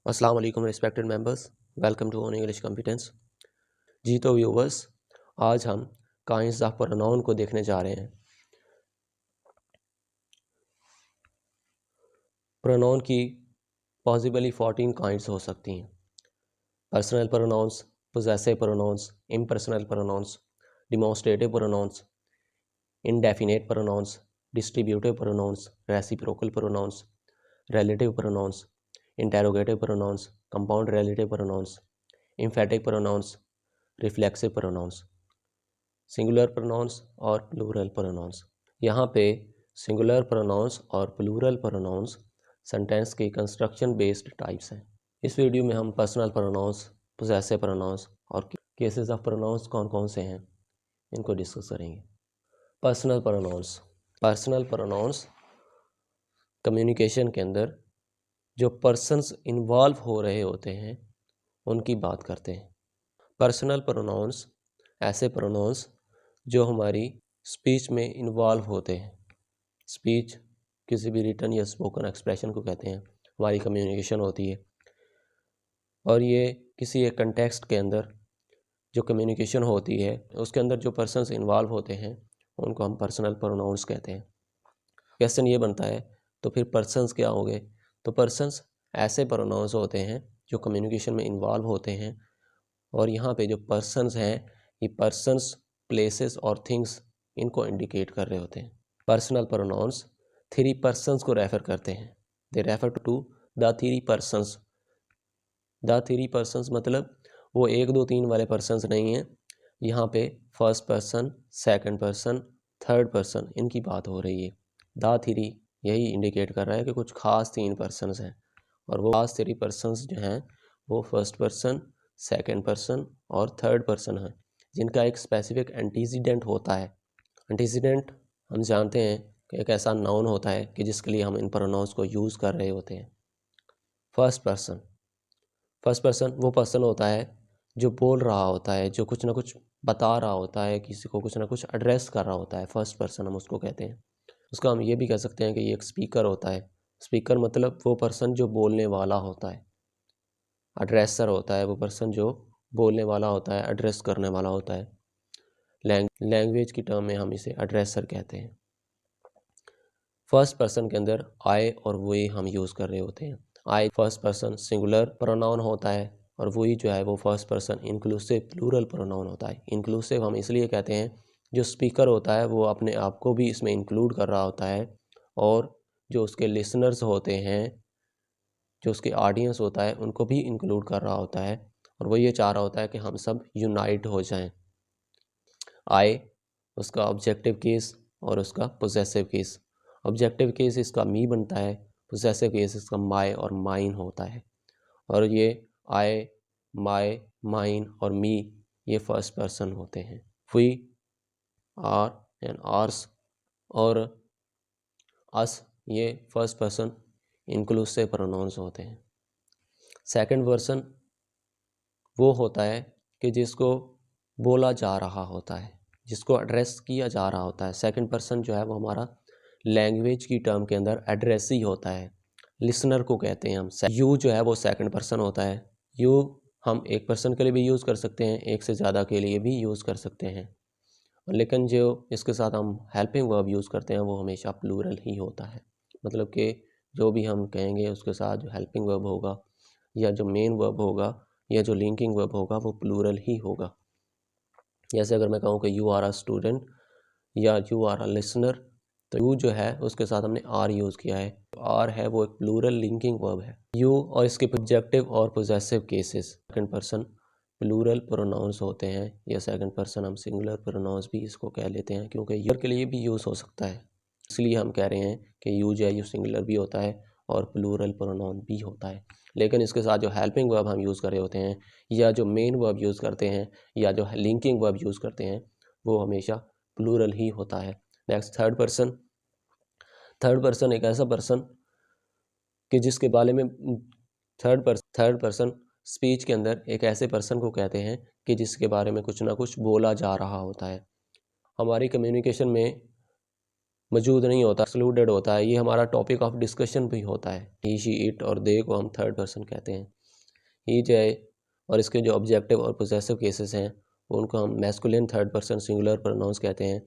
अस्सलाम वालेकुम respected members, welcome to on English competence. जी तो व्यूवर्स, आज हम काइंड्स ऑफ प्रोनाउन को देखने जा रहे हैं। प्रोनाउन की पॉसिबली 14 काइंड्स हो सकती हैं। Personal pronouns, possessive pronouns, impersonal pronouns, demonstrative pronouns, indefinite pronouns, distributive pronouns, reciprocal pronouns, relative pronouns, interrogative pronouns, compound relative pronouns, emphatic pronouns, reflexive pronouns, singular pronouns और प्लूरल प्रोनाउंस। यहाँ पे singular pronouns और plural pronouns sentence के construction based types हैं। इस video में हम personal pronouns, possessive pronouns और केसेस ऑफ प्रोनाउंस कौन कौन से हैं इनको डिस्कस करेंगे। पर्सनल प्रोनाउंस कम्युनिकेशन के अंदर जो पर्सन्स इन्वॉल्व हो रहे होते हैं उनकी बात करते हैं। पर्सनल प्रोनाउंस ऐसे प्रोनाउंस जो हमारी स्पीच में इन्वॉल्व होते हैं। स्पीच किसी भी रिटन या स्पोकन एक्सप्रेशन को कहते हैं, हमारी कम्युनिकेशन होती है और ये किसी एक कंटेक्स्ट के अंदर जो कम्युनिकेशन होती है उसके अंदर जो पर्सन्स इन्वॉल्व होते हैं उनको हम पर्सनल प्रोनाउंस कहते हैं। क्वेश्चन ये बनता है तो फिर पर्सन्स क्या हो गए? तो पर्सन्स ऐसे प्रोनाउंस होते हैं जो कम्युनिकेशन में इन्वॉल्व होते हैं और यहाँ पे जो पर्सन्स हैं ये पर्सन्स, प्लेसेस और थिंग्स इनको इंडिकेट कर रहे होते हैं। पर्सनल प्रोनाउंस 3 पर्सन्स को रेफर करते हैं। They refer to the 3 persons. The 3 persons मतलब वो 1 2 3 वाले पर्सन्स नहीं हैं। यहाँ पे first person, second person, third person इनकी बात हो रही है। द 3 यही इंडिकेट कर रहा है कि कुछ खास 3 पर्सन्स हैं और वो खास 3 पर्सन्स जो हैं वो फर्स्ट पर्सन, सेकंड पर्सन और थर्ड पर्सन है, जिनका एक स्पेसिफिक एंटीसीडेंट होता है। एंटीसीडेंट हम जानते हैं कि एक ऐसा नाउन होता है कि जिसके लिए हम इन प्रोनाउंस को यूज़ कर रहे होते हैं। फर्स्ट पर्सन वो पर्सन होता है जो बोल रहा होता है, जो कुछ ना कुछ बता रहा होता है, किसी को कुछ ना कुछ एड्रेस कर रहा होता है। फर्स्ट पर्सन हम उसको कहते हैं। उसका हम ये भी कह सकते हैं कि ये एक स्पीकर होता है। स्पीकर मतलब वो पर्सन जो बोलने वाला होता है। एड्रेसर होता है वो पर्सन जो बोलने वाला होता है, एड्रेस करने वाला होता है। लैंग्वेज की टर्म में हम इसे एड्रेसर कहते हैं। फर्स्ट पर्सन के अंदर आई और वही हम यूज़ कर रहे होते हैं। I first person singular pronoun होता है और वही जो है वो first person inclusive plural pronoun होता है। इंक्लूसिव हम इसलिए कहते हैं जो स्पीकर होता है वो अपने आप को भी इसमें इंक्लूड कर रहा होता है और जो उसके लिसनर्स होते हैं, जो उसके ऑडियंस होता है उनको भी इंक्लूड कर रहा होता है और वो ये चाह रहा होता है कि हम सब यूनाइट हो जाएं। आई उसका ऑब्जेक्टिव केस और उसका पोजेसिव केस। ऑब्जेक्टिव केस इसका मी बनता है, पोजेसिव केस इसका माय और माइन होता है। और ये आई, माय, माइन और मी ये फर्स्ट पर्सन होते हैं। वी, आर एंड आर्स और अस ये फर्स्ट पर्सन इंक्लूसिव प्रोनाउंस होते हैं। सेकंड पर्सन वो होता है कि जिसको बोला जा रहा होता है, जिसको एड्रेस किया जा रहा होता है। सेकंड पर्सन जो है वो हमारा लैंग्वेज की टर्म के अंदर एड्रेसी होता है, लिसनर को कहते हैं हम। यू जो है वो सेकंड पर्सन होता है। यू हम एक पर्सन के लिए भी यूज़ कर सकते हैं, एक से ज़्यादा के लिए भी यूज़ कर सकते हैं, लेकिन जो इसके साथ हम हेल्पिंग वर्ब यूज़ करते हैं वो हमेशा प्लूरल ही होता है। मतलब कि जो भी हम कहेंगे उसके साथ जो हेल्पिंग वर्ब होगा या जो मेन वर्ब होगा या जो लिंकिंग वर्ब होगा वो प्लूरल ही होगा। जैसे अगर मैं कहूँ कि यू आर अ स्टूडेंट या यू आर अ लिसनर, तो यू जो है उसके साथ हमने आर यूज़ किया है। आर है वो एक प्लूरल लिंकिंग वर्ब है। यू और इसके ऑब्जेक्टिव और possessive cases second person plural pronouns होते हैं या सेकंड पर्सन हम सिंगुलर प्रोनाउंस भी इसको कह लेते हैं, क्योंकि यूर के लिए भी यूज़ हो सकता है। इसलिए हम कह रहे हैं कि यू जो है यू सिंगुलर भी होता है और प्लूरल प्रोनाउन भी होता है। लेकिन इसके साथ जो हेल्पिंग वर्ब हम यूज़ कर रहे होते हैं या जो मेन वर्ब यूज़ करते हैं या जो लिंकिंग वर्ब यूज़ करते हैं वो हमेशा प्लूरल ही होता है। नेक्स्ट थर्ड पर्सन एक ऐसा पर्सन कि जिसके बारे में थर्ड पर्सन स्पीच के अंदर एक ऐसे पर्सन को कहते हैं कि जिसके बारे में कुछ ना कुछ बोला जा रहा होता है। हमारी कम्युनिकेशन में मौजूद नहीं होता, एक्सक्लूडेड होता है, ये हमारा टॉपिक ऑफ डिस्कशन भी होता है। ही, शी, इट और दे को हम थर्ड पर्सन कहते हैं। ही जो है और इसके जो ऑब्जेक्टिव और पोजेसिव केसेस हैं उनको हम masculine third person singular pronouns कहते हैं।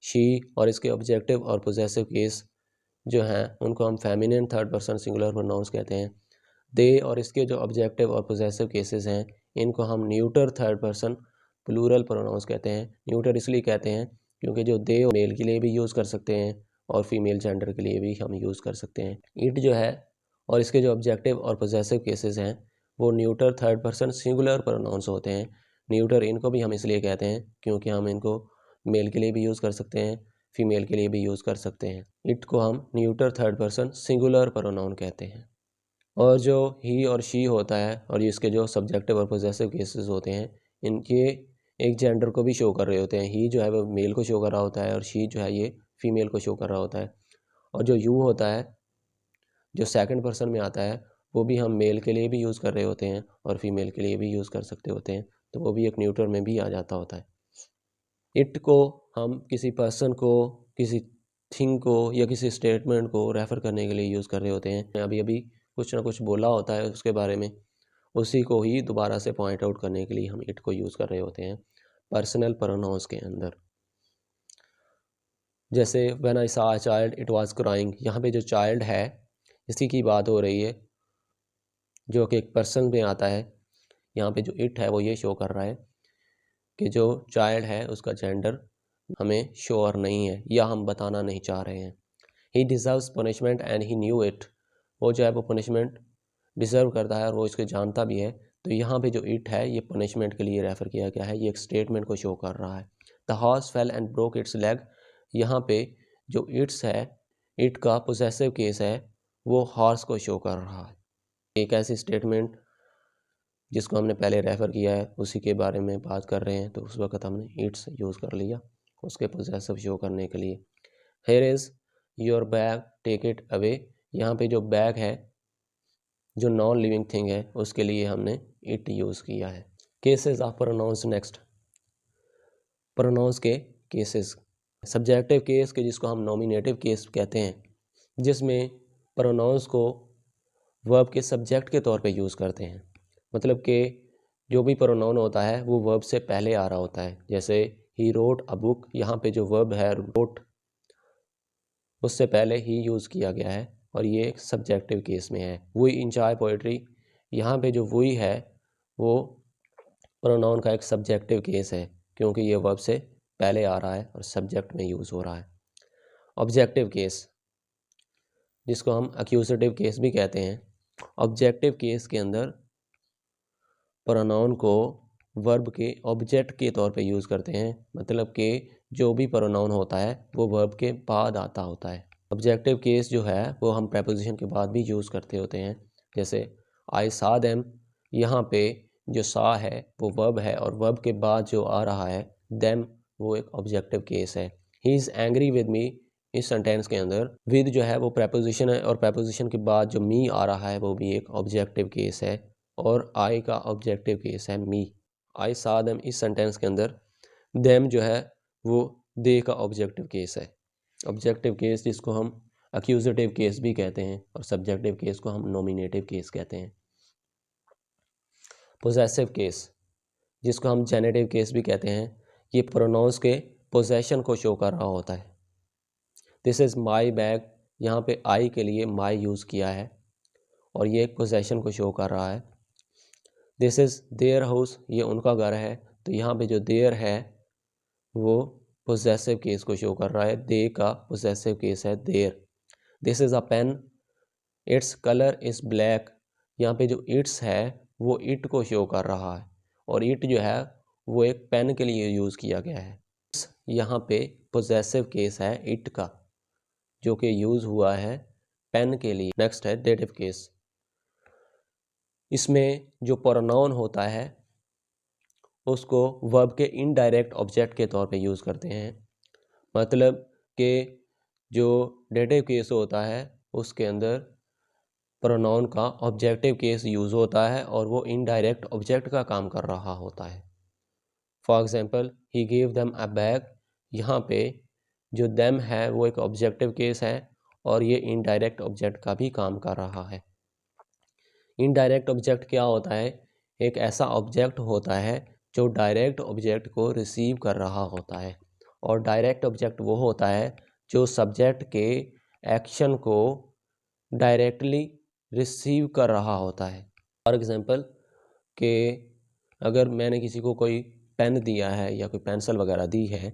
शी और इसके ऑब्जेक्टिव और पोजेसिव केस जो हैं उनको हम feminine third person singular pronouns कहते हैं। दे और इसके जो ऑब्जेक्टिव और पोजेसिव केसेस हैं इनको हम neuter third person plural pronouns कहते हैं। न्यूटर इसलिए कहते हैं क्योंकि जो दे मेल के लिए भी यूज़ कर सकते हैं और फीमेल जेंडर के लिए भी हम यूज़ कर सकते हैं। इट जो है और इसके जो ऑब्जेक्टिव और पोजेसिव केसेस हैं वो neuter third person singular pronouns होते हैं। न्यूटर इनको भी हम इसलिए कहते हैं क्योंकि हम इनको मेल के लिए भी यूज़ कर सकते हैं, फीमेल के लिए भी यूज़ कर सकते हैं। इट को हम neuter third person singular pronoun कहते हैं। और जो ही और शी होता है और इसके जो सब्जेक्टिव और पोजेसिव केसेस होते हैं इनके एक जेंडर को भी शो कर रहे होते हैं। ही जो है वो मेल को शो कर रहा होता है और शी जो है ये फीमेल को शो कर रहा होता है। और जो यू होता है जो सेकंड पर्सन में आता है वो भी हम मेल के लिए भी यूज़ कर रहे होते हैं और फीमेल के लिए भी यूज़ कर सकते होते हैं, तो वो भी एक न्यूटर में भी आ जाता होता है। इट को हम किसी पर्सन को, किसी थिंग को या किसी स्टेटमेंट को रेफ़र करने के लिए यूज़ कर रहे होते हैं। अभी अभी कुछ ना कुछ बोला होता है उसके बारे में, उसी को ही दोबारा से पॉइंट आउट करने के लिए हम इट को यूज़ कर रहे होते हैं पर्सनल प्रोनाउंस के अंदर। जैसे when I saw a child it was crying, यहाँ पे जो चाइल्ड है इसी की बात हो रही है जो कि एक पर्सन में आता है। यहाँ पे जो इट है वो ये शो कर रहा है कि जो चाइल्ड है उसका जेंडर हमें श्योर नहीं है या हम बताना नहीं चाह रहे हैं। He deserves punishment and he knew it, वो जो है वो पनिशमेंट डिज़र्व करता है और वो इसको जानता भी है। तो यहाँ पे जो इट है ये पनिशमेंट के लिए रेफ़र किया गया है, ये एक स्टेटमेंट को शो कर रहा है। The horse fail and broke it's leg, यहाँ पे जो इट्स है, इट का पोजेसिव केस है, वो हॉर्स को शो कर रहा है। एक ऐसी स्टेटमेंट जिसको हमने पहले रेफ़र किया है उसी के बारे में बात कर रहे हैं, तो उस वक्त हमने इट्स यूज़ कर लिया उसके पोजेसिव शो करने के लिए। Here is your bag take it away, यहाँ पे जो बैग है जो नॉन लिविंग थिंग है उसके लिए हमने इट यूज़ किया है। Cases of pronouns next, pronouns के केसेस। सब्जेक्टिव केस के जिसको हम नॉमिनेटिव केस कहते हैं, जिसमें प्रोनाउंस को वर्ब के सब्जेक्ट के तौर पे यूज़ करते हैं। मतलब कि जो भी प्रोनाउन होता है वो वर्ब से पहले आ रहा होता है। जैसे ही रोट अ बुक, यहाँ पे जो वर्ब है रोट उससे पहले ही यूज़ किया गया है और ये एक सब्जेक्टिव केस में है। वी इंजॉय पोइट्री, यहाँ पे जो वी है वो प्रोनाउन का एक सब्जेक्टिव केस है क्योंकि ये वर्ब से पहले आ रहा है और सब्जेक्ट में यूज़ हो रहा है। ऑब्जेक्टिव केस जिसको हम एक्यूजेटिव केस भी कहते हैं, ऑब्जेक्टिव केस के अंदर प्रोनाउन को वर्ब के ऑब्जेक्ट के तौर पे यूज़ करते हैं। मतलब कि जो भी प्रोनाउन होता है वो वर्ब के बाद आता होता है। ऑब्जेक्टिव केस जो है वो हम प्रेपोजिशन के बाद भी यूज़ करते होते हैं। जैसे आई सा देम, यहाँ पे जो सा है वो वर्ब है और वर्ब के बाद जो आ रहा है देम वो एक ऑब्जेक्टिव केस है। He is angry with me, इस सेंटेंस के अंदर विद जो है वो प्रेपोजिशन है और प्रेपोजिशन के बाद जो मी आ रहा है वो भी एक ऑब्जेक्टिव केस है और आई का ऑब्जेक्टिव केस है मी। आई सा देम इस सेंटेंस के अंदर देम जो है वो दे का ऑब्जेक्टिव केस है। ऑब्जेक्टिव केस जिसको हम एक्यूजेटिव केस भी कहते हैं और सब्जेक्टिव केस को हम नॉमिनेटिव केस कहते हैं। पोजेसिव केस जिसको हम जेनेटिव केस भी कहते हैं, ये प्रोनाउंस के पोजेशन को शो कर रहा होता है। दिस इज़ माई बैग, यहाँ पे आई के लिए माई यूज़ किया है और ये एक पोजेशन को शो कर रहा है। दिस इज़ देयर हाउस, ये उनका घर है, तो यहाँ पे जो देयर है वो पोजेसिव केस को शो कर रहा है। दे का पोजेसिव केस है their. This is a pen, its colour is black, यहाँ पे जो इट्स है वो इट को शो कर रहा है और इट जो है वो एक पेन के लिए यूज़ किया गया है। यहाँ पे पोजेसिव केस है इट का जो कि यूज़ हुआ है पेन के लिए। नेक्स्ट है डेटिव केस, इसमें जो प्रोनाउन होता है उसको वर्ब के इनडायरेक्ट ऑब्जेक्ट के तौर पे यूज़ करते हैं। मतलब कि जो डेटिव केस होता है उसके अंदर प्रोनाउन का ऑब्जेक्टिव केस यूज़ होता है और वो इनडायरेक्ट ऑब्जेक्ट का काम कर रहा होता है। For example he gave them a bag, यहाँ पे जो देम है वो एक ऑब्जेक्टिव केस है और ये इनडायरेक्ट ऑब्जेक्ट का भी काम कर रहा है। इनडायरेक्ट ऑब्जेक्ट क्या होता है? एक ऐसा ऑब्जेक्ट होता है जो डायरेक्ट ऑब्जेक्ट को रिसीव कर रहा होता है, और डायरेक्ट ऑब्जेक्ट वो होता है जो सब्जेक्ट के एक्शन को डायरेक्टली रिसीव कर रहा होता है। फॉर एग्जांपल कि अगर मैंने किसी को कोई पेन दिया है या कोई पेंसिल वगैरह दी है,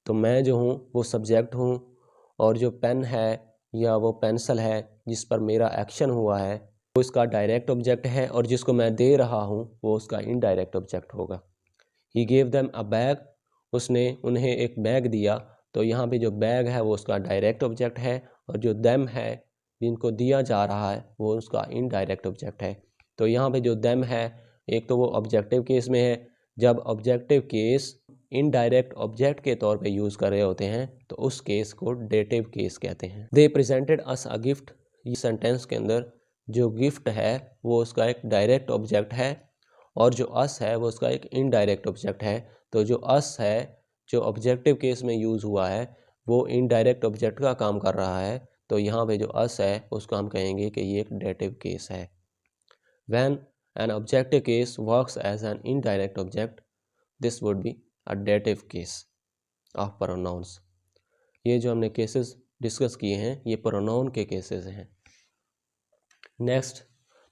तो मैं जो हूँ वो सब्जेक्ट हूँ, और जो पेन है या वो पेंसिल है जिस पर मेरा एक्शन हुआ है वो इसका डायरेक्ट ऑब्जेक्ट है, और जिसको मैं दे रहा हूँ वो उसका इनडायरेक्ट ऑब्जेक्ट होगा। He gave them a bag, उसने उन्हें एक बैग दिया, तो यहाँ पे जो बैग है वो उसका डायरेक्ट ऑब्जेक्ट है, और जो देम है जिनको दिया जा रहा है वो उसका इनडायरेक्ट ऑब्जेक्ट है। तो यहाँ पे जो देम है, एक तो वो ऑब्जेक्टिव केस में है, जब ऑब्जेक्टिव केस इनडायरेक्ट ऑब्जेक्ट के तौर पे यूज़ कर रहे होते हैं तो उस केस को डेटिव केस कहते हैं। दे प्रेजेंटेड अस अ गिफ्ट, इस सेंटेंस के अंदर जो गिफ्ट है वो उसका एक डायरेक्ट ऑब्जेक्ट है, और जो अस है वो उसका एक इनडायरेक्ट ऑब्जेक्ट है। तो जो अस है जो ऑब्जेक्टिव केस में यूज़ हुआ है वो इनडायरेक्ट ऑब्जेक्ट का काम कर रहा है, तो यहाँ पे जो अस है उसको हम कहेंगे कि ये एक डेटिव केस है। When an objective case works as an indirect object, this would be a dative case of pronouns. ये जो हमने केसेस डिस्कस किए हैं ये प्रोनाउन के केसेस हैं। Next,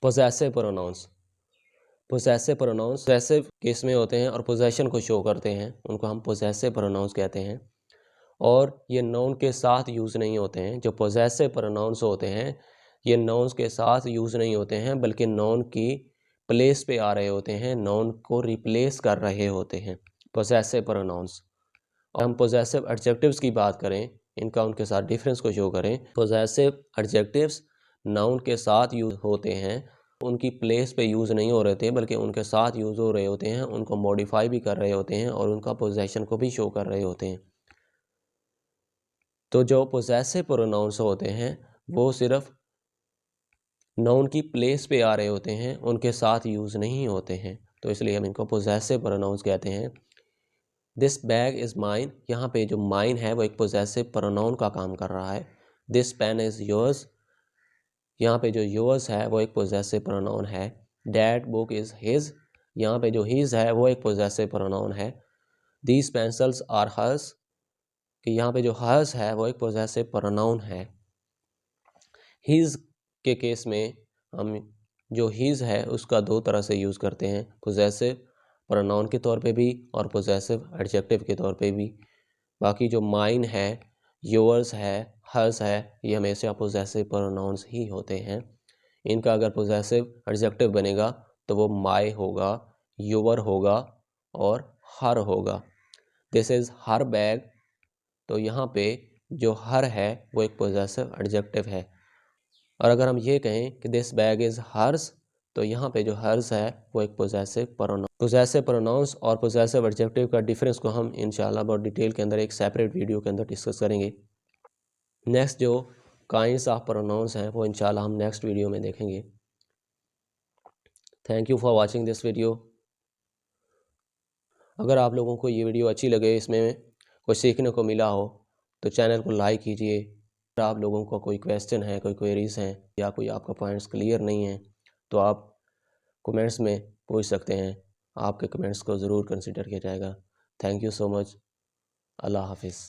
possessive pronouns. Possessive pronouns possessive case में होते हैं और पोजेशन को शो करते हैं, उनको हम पोजेसिव प्रोनाउंस कहते हैं, और ये नाउन के साथ यूज़ नहीं होते हैं। जो पोजेसिव प्रोनाउंस होते हैं ये नाउन्स के साथ यूज़ नहीं होते हैं, बल्कि नाउन की प्लेस पे आ रहे होते हैं, नाउन को रिप्लेस कर रहे होते हैं पोजेसिव प्रोनाउंस। और हम पोजेसिव एडजेक्टिव्स की बात करें, इनका उनके साथ डिफरेंस को शो करें। पोजेसिव एडजेक्टिव्स नाउन के साथ यूज़ होते हैं, उनकी प्लेस पे यूज़ नहीं हो रहे थे बल्कि उनके साथ यूज़ हो रहे होते हैं, उनको मॉडिफाई भी कर रहे होते हैं और उनका पोजेशन को भी शो कर रहे होते हैं। तो जो पोजेसिव प्रोनाउंस होते हैं वो सिर्फ नाउन की प्लेस पे आ रहे होते हैं, उनके साथ यूज़ नहीं होते हैं, तो इसलिए हम इनको पोजेसिव प्रोनाउंस कहते हैं। दिस बैग इज़ माइन, यहाँ पे जो माइन है वो एक पोजेसिव प्रोनाउन का काम कर रहा है। दिस पेन इज़ योर्स, यहाँ पे जो योर्स है वो एक पोजेसिव प्रोनाउन है। डैट बुक इज़ हिज, यहाँ पे जो हिज है वो एक पोजेसिव प्रोनाउन है। दीज पेंसिल्स आर हर्स, कि यहाँ पे जो हर्स है वो एक पोजेसिव प्रोनाउन है। हिज के केस में हम जो हिज है उसका दो तरह से यूज़ करते हैं, पोजेसिव प्रोनाउन के तौर पे भी और पोजेसिव एडजेक्टिव के तौर पे भी। बाकी जो माइन है, योर्स है, हर्स है, ये हमेशा पोजेसिव प्रोनाउंस ही होते हैं। इनका अगर पोजेसिव एडजेक्टिव बनेगा तो वो माय होगा, योर होगा और हर होगा। दिस इज़ हर बैग, तो यहाँ पे जो हर है वो एक पोजेसिव एडजेक्टिव है। और अगर हम ये कहें कि दिस बैग इज़ हर्स, तो यहाँ पे जो हर्स है वो एक पोजेसिव प्रोनाउन। पोजेसिव प्रोनाउंस और पोजेसिव एडजेक्टिव का डिफरेंस को हम इंशाल्लाह बहुत डिटेल के अंदर एक सेपरेट वीडियो के अंदर डिस्कस करेंगे। नेक्स्ट जो काइंड्स ऑफ प्रोनाउंस हैं वो इंशाल्लाह हम नेक्स्ट वीडियो में देखेंगे। Thank you for watching this video. अगर आप लोगों को ये वीडियो अच्छी लगे, इसमें कुछ सीखने को मिला हो, तो चैनल को लाइक कीजिए। अगर आप लोगों का कोई क्वेश्चन है, कोई क्वेरीज हैं या कोई आपका पॉइंट्स क्लियर नहीं है तो आप कमेंट्स में पूछ सकते हैं। आपके कमेंट्स को ज़रूर कंसिडर किया जाएगा। Thank you so much. अल्लाह हाफिज़।